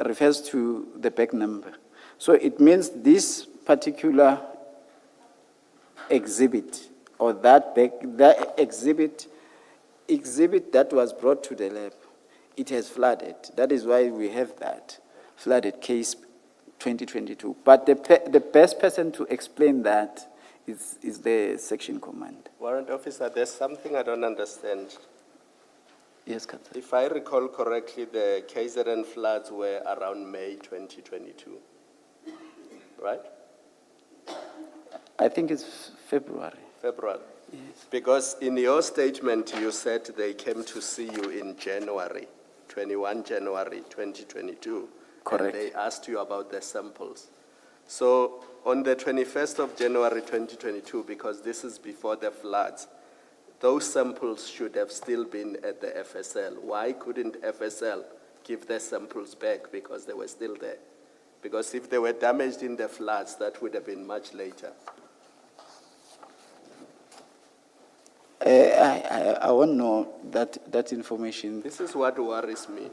refers to the bag number. So it means this particular exhibit or that exhibit that was brought to the lab, it has flooded. That is why we have that flooded case 2022. But the best person to explain that is the section command. Warrant Officer, there's something I don't understand. Yes, Captain. If I recall correctly, the KZN floods were around May 2022, right? I think it's February. February. Yes. Because in your statement, you said they came to see you in January, 21 January 2022. Correct. And they asked you about the samples. So on the 21st of January 2022, because this is before the floods, those samples should have still been at the FSL. Why couldn't FSL give the samples back? Because they were still there. Because if they were damaged in the floods, that would have been much later. I won't know that information. This is what worries me.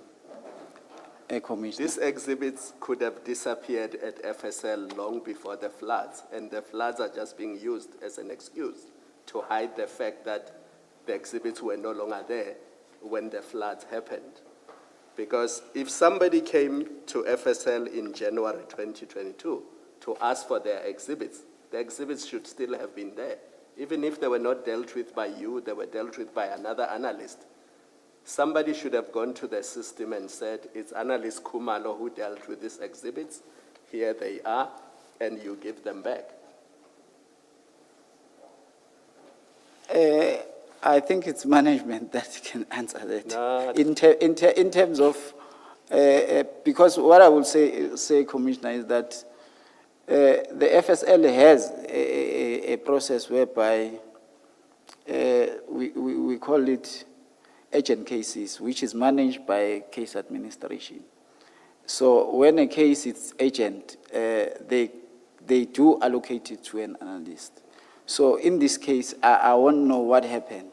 Commissioner. These exhibits could have disappeared at FSL long before the floods, and the floods are just being used as an excuse to hide the fact that the exhibits were no longer there when the floods happened. Because if somebody came to FSL in January 2022 to ask for their exhibits, the exhibits should still have been there. Even if they were not dealt with by you, they were dealt with by another analyst. Somebody should have gone to the system and said, it's analyst Khumalo who dealt with these exhibits. Here they are, and you give them back. I think it's management that can answer that. No. In terms of, because what I will say, Commissioner, is that the FSL has a process whereby we call it urgent cases, which is managed by case administration. So when a case is urgent, they do allocate it to an analyst. So in this case, I won't know what happened.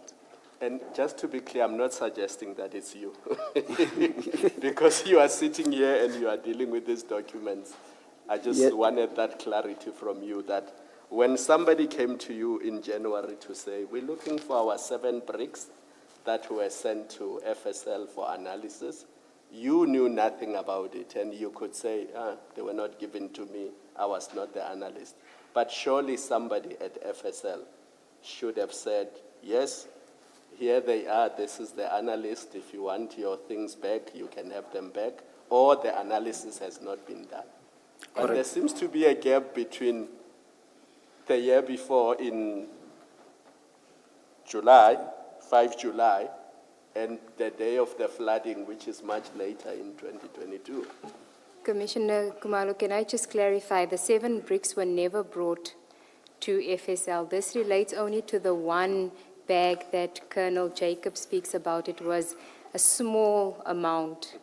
And just to be clear, I'm not suggesting that it's you. Because you are sitting here and you are dealing with these documents. I just wanted that clarity from you that when somebody came to you in January to say, we're looking for our 7 bricks that were sent to FSL for analysis, you knew nothing about it, and you could say, they were not given to me, I was not the analyst. But surely somebody at FSL should have said, yes, here they are, this is the analyst, if you want your things back, you can have them back, or the analysis has not been done. But there seems to be a gap between the year before in July, 5 July, and the day of the flooding, which is much later in 2022. Commissioner Khumalo, can I just clarify, the 7 bricks were never brought to FSL. This relates only to the one bag that Colonel Jacob speaks about. It was a small amount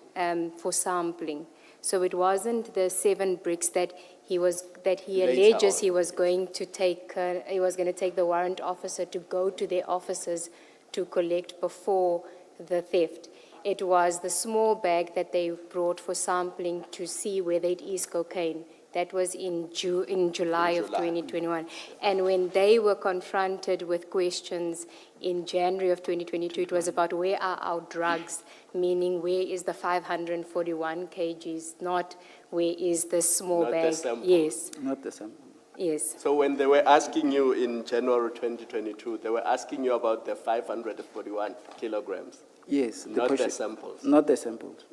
for sampling. So it wasn't the 7 bricks that he alleges he was going to take. He was going to take the warrant officer to go to their offices to collect before the theft. It was the small bag that they brought for sampling to see whether it is cocaine. That was in July of 2021. And when they were confronted with questions in January of 2022, it was about where are our drugs, meaning where is the 541 kgs, not where is the small not bag. The sample. Yes. Not the sample. Yes. So when they were asking you in January 2022, they were asking you about the 541 kilograms? Yes. Not the samples? Not the samples.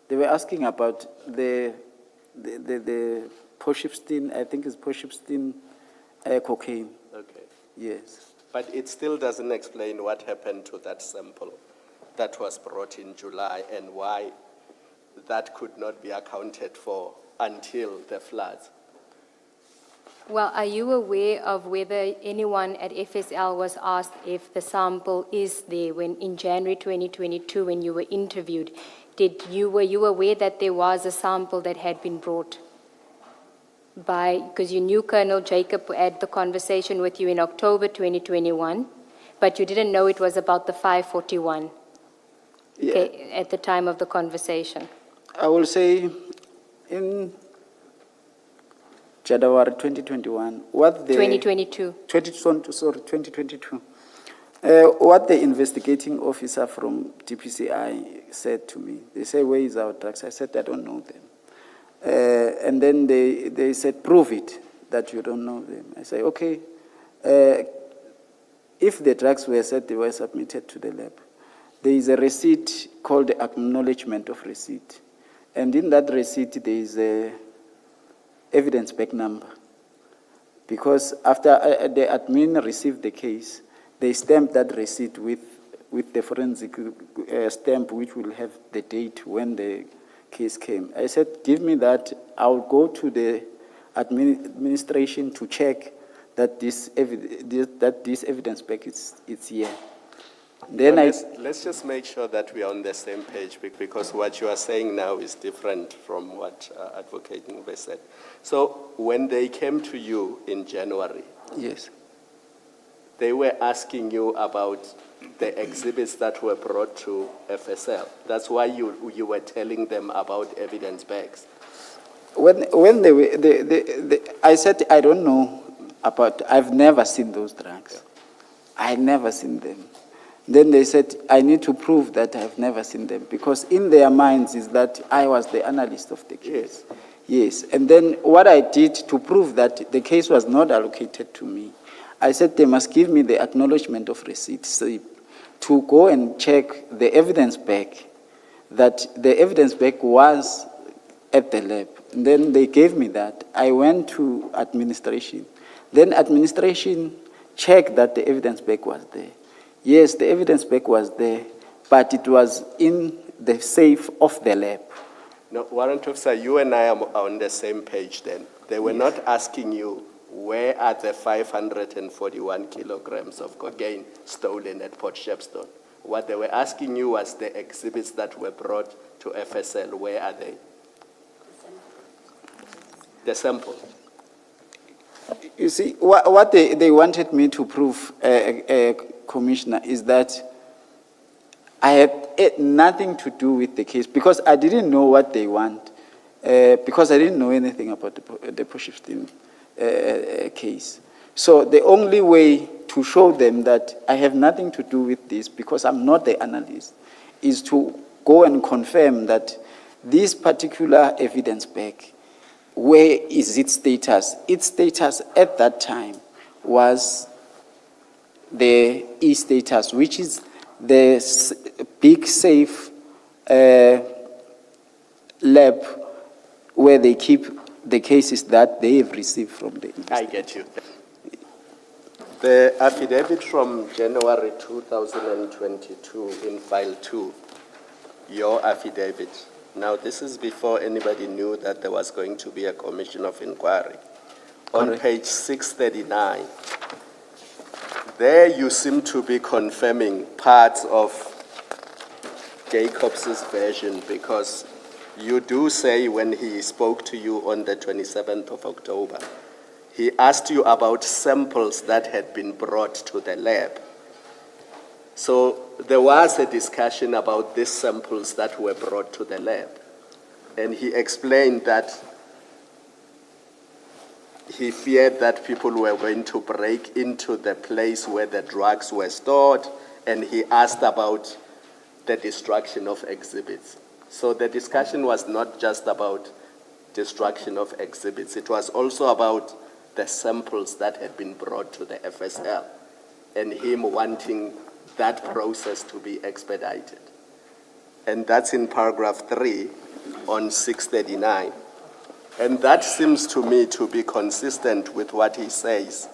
They were asking about the Poshipstein, I think it's Poshipstein cocaine. Okay. Yes. But it still doesn't explain what happened to that sample that was brought in July and why that could not be accounted for until the floods. Well, are you aware of whether anyone at FSL was asked if the sample is there when in January 2022 when you were interviewed? Were you aware that there was a sample that had been brought? Because you knew Colonel Jacob had the conversation with you in October 2021, but you didn't know it was about the 541 at the time of the conversation. I will say in January 2021, what the 2022. 2022. What the investigating officer from DPCI said to me, they say, where is our drugs? I said, I don't know them. And then they said, prove it, that you don't know them. I say, okay. If the drugs were said they were submitted to the lab, there is a receipt called the acknowledgement of receipt. And in that receipt, there is a evidence back number. Because after the admin received the case, they stamped that receipt with the forensic stamp, which will have the date when the case came. I said, give me that. I'll go to the administration to check that this evidence back is here. Then let's just make sure that we are on the same page, because what you are saying now is different from what Advocate Ngube said. So when they came to you in January, yes, they were asking you about the exhibits that were brought to FSL. That's why you were telling them about evidence bags. When they were, I said, I don't know about, I've never seen those drugs. I never seen them. Then they said, I need to prove that I've never seen them, because in their minds is that I was the analyst of the case. Yes. And then what I did to prove that the case was not allocated to me, I said they must give me the acknowledgement of receipt slip to go and check the evidence back, that the evidence back was at the lab. And then they gave me that. I went to administration. Then administration checked that the evidence back was there. Yes, the evidence back was there, but it was in the safe of the lab. No, Warrant Officer, you and I are on the same page then. They were not asking you, where are the 541 kilograms of cocaine stolen at Port Shepstone? What they were asking you was the exhibits that were brought to FSL. Where are they? The sample. You see, what they wanted me to prove, Commissioner, is that I had nothing to do with the case, because I didn't know what they want, because I didn't know anything about the Port Shepstone case. So the only way to show them that I have nothing to do with this, because I'm not the analyst, is to go and confirm that this particular evidence back, where is its status? Its status at that time was the E-status, which is the big safe lab where they keep the cases that they have received from the I get you. The affidavit from January 2022 in file 2, your affidavit. Now, this is before anybody knew that there was going to be a commission of inquiry. On Correct. page 639, there you seem to be confirming parts of Jacob's version, because you do say when he spoke to you on the 27th of October, he asked you about samples that had been brought to the lab. So there was a discussion about these samples that were brought to the lab. And he explained that he feared that people were going to break into the place where the drugs were stored, and he asked about the destruction of exhibits. So the discussion was not just about destruction of exhibits, it was also about the samples that had been brought to the FSL, and him wanting that process to be expedited. And that's in paragraph 3 on 639. And that seems to me to be consistent with what he says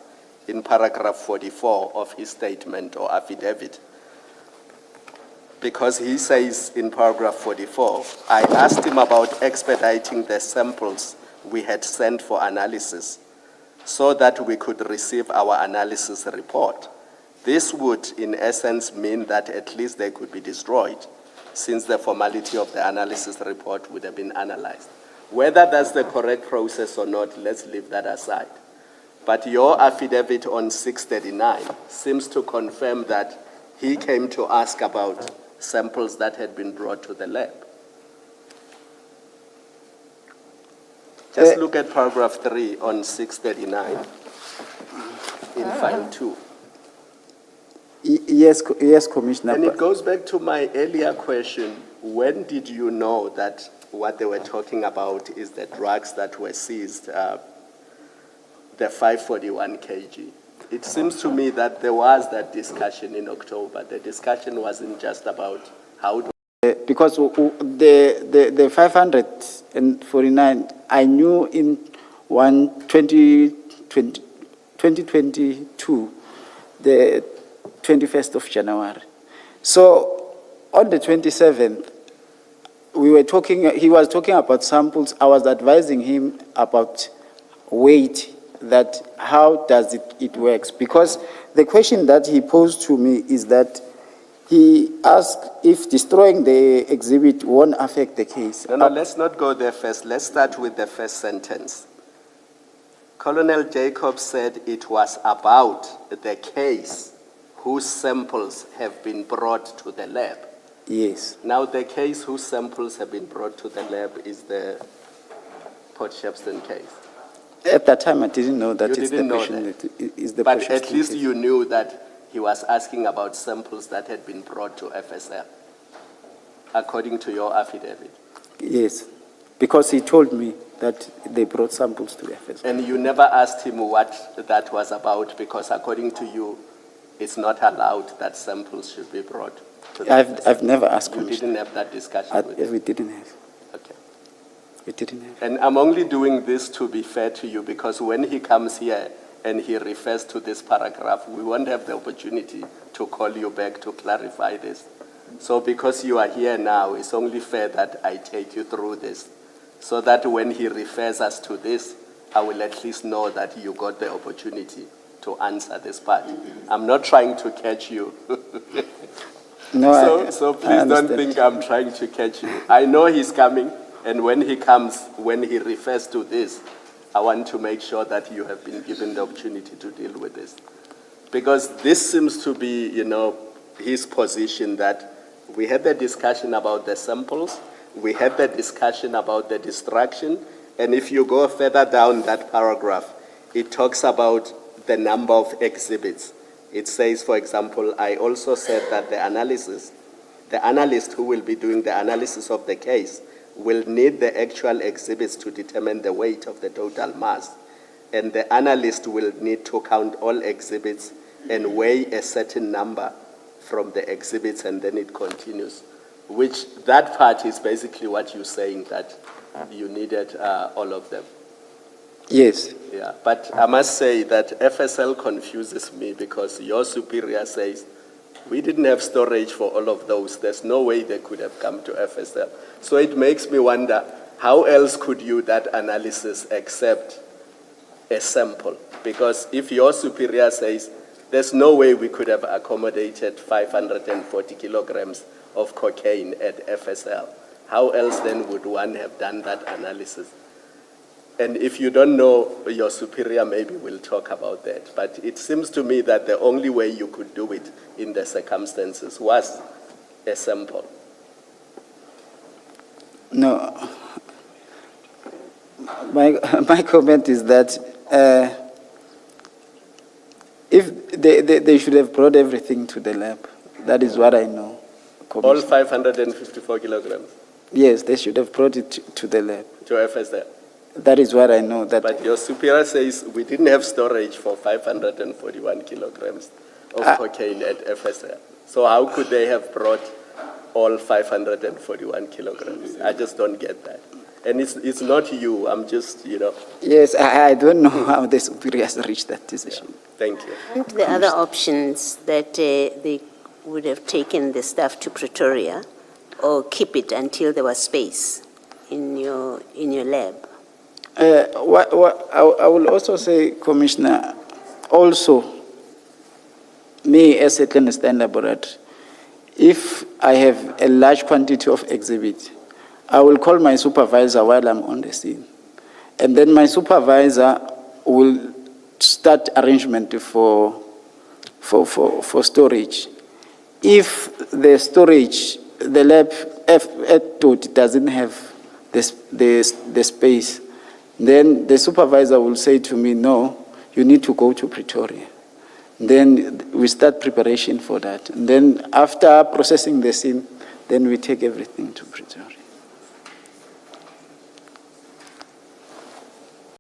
in paragraph 44 of his statement or affidavit. Because he says in paragraph 44, I asked him about expediting the samples we had sent for analysis so that we could receive our analysis report. This would, in essence, mean that at least they could be destroyed, since the formality of the analysis report would have been analyzed. Whether that's the correct process or not, let's leave that aside. But your affidavit on 639 seems to confirm that he came to ask about samples that had been brought to the lab. Just look at paragraph 3 on 639 in file 2. Yes, Commissioner. And it goes back to my earlier question. When did you know that what they were talking about is the drugs that were seized, the 541 kg? It seems to me that there was that discussion in October. The discussion wasn't just about how to... Because the 549, I knew in 2022, the 21st of January. So on the 27th, he was talking about samples. I was advising him about weight, that how does it works. Because the question that he posed to me is that he asked if destroying the exhibit won't affect the case. No, let's not go there first. Let's start with the first sentence. Colonel Jacobs said it was about the case whose samples have been brought to the lab. Yes. Now, the case whose samples have been brought to the lab is the Port Shepstone case. At that time, I didn't know that You it's didn't the know patient that. that is the But patient at least case. you knew that he was asking about samples that had been brought to FSL, according to your affidavit. Yes, because he told me that they brought samples to FSL. And you never asked him what that was about, because according to you, it's not allowed that samples should be brought to the FSL. I've never asked You Commissioner. didn't have that discussion with him? We didn't have. Okay. We didn't have. And I'm only doing this to be fair to you, because when he comes here and he refers to this paragraph, we won't have the opportunity to call you back to clarify this. So because you are here now, it's only fair that I take you through this, so that when he refers us to this, I will at least know that you got the opportunity to answer this part. I'm not trying to catch you. No, So I please don't understand. think I'm trying to catch you. I know he's coming, and when he comes, when he refers to this, I want to make sure that you have been given the opportunity to deal with this. Because this seems to be, his position, that we had the discussion about the samples, we had the discussion about the distraction, and if you go further down that paragraph, it talks about the number of exhibits. It says, for example, I also said that the analyst who will be doing the analysis of the case will need the actual exhibits to determine the weight of the total mass. And the analyst will need to count all exhibits and weigh a certain number from the exhibits, and then it continues. Which, that part is basically what you're saying, that you needed all of them. Yes. Yeah, but I must say that FSL confuses me, because your superior says, we didn't have storage for all of those. There's no way they could have come to FSL. So it makes me wonder, how else could you, that analysis, accept a sample? Because if your superior says, there's no way we could have accommodated 540 kilograms of cocaine at FSL, how else then would one have done that analysis? And if you don't know, your superior maybe will talk about that. But it seems to me that the only way you could do it in the circumstances was a sample. No. My comment is that if they should have brought everything to the lab. That is what I know. All 554 kilograms? Yes, they should have brought it to the lab. To FSL? That is what I know. That. But your superior says we didn't have storage for 541 kilograms of cocaine at FSL. So how could they have brought all 541 kilograms? I just don't get that. And it's not you, I'm just, Yes, I don't know how the superiors reached that decision. Yeah. Thank you. And the other options that they would have taken the stuff to Pretoria or keep it until there was space in your lab? I will also say, Commissioner, also, me as a clandestine laboratory, if I have a large quantity of exhibit, I will call my supervisor while I'm on the scene. And then my supervisor will start arrangement for storage. If the storage, the lab doesn't have the space, Then the supervisor will say to me, no, you need to go to Pretoria. Then we start preparation for that. And then after processing the scene, then we take everything to Pretoria.